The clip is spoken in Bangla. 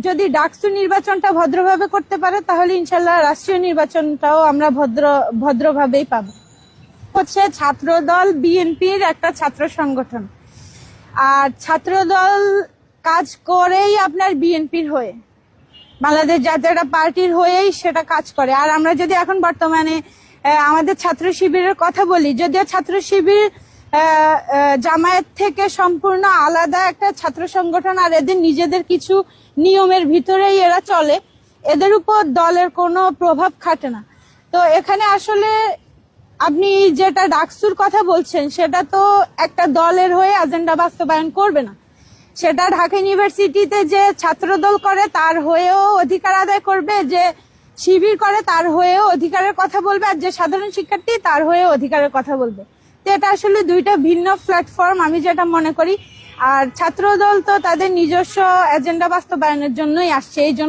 যদি ডাকসু নির্বাচনটা ভদ্রভাবে করতে পারে তাহলে ইনশাল্লাহ রাষ্ট্রীয় নির্বাচনটাও আমরা ভদ্রভাবেই পাবো। হচ্ছে ছাত্রদল বিএনপির একটা ছাত্র সংগঠন, আর ছাত্রদল কাজ করেই আপনার বিএনপির হয়ে, বাংলাদেশ জাতীয় পার্টির হয়েই সেটা কাজ করে। আর আমরা যদি এখন বর্তমানে আমাদের ছাত্র শিবিরের কথা বলি, যদিও ছাত্র শিবির জামায়াত থেকে সম্পূর্ণ আলাদা একটা ছাত্র সংগঠন, আর এদের নিজেদের কিছু নিয়মের ভিতরেই এরা চলে, এদের উপর দলের কোনো প্রভাব খাটে না। তো এখানে আসলে আপনি যেটা ডাকসুর কথা বলছেন সেটা তো একটা দলের হয়ে এজেন্ডা বাস্তবায়ন করবে না, সেটা ঢাকা ইউনিভার্সিটিতে যে ছাত্রদল করে তার হয়েও অধিকার আদায় করবে, যে শিবির করে তার হয়েও অধিকারের কথা বলবে, আর যে সাধারণ শিক্ষার্থী তার হয়েও অধিকারের কথা বলবে। তো এটা আসলে দুইটা ভিন্ন প্ল্যাটফর্ম আমি যেটা মনে করি। আর ছাত্রদল তো তাদের নিজস্ব এজেন্ডা বাস্তবায়নের জন্যই আসছে, এই জন্য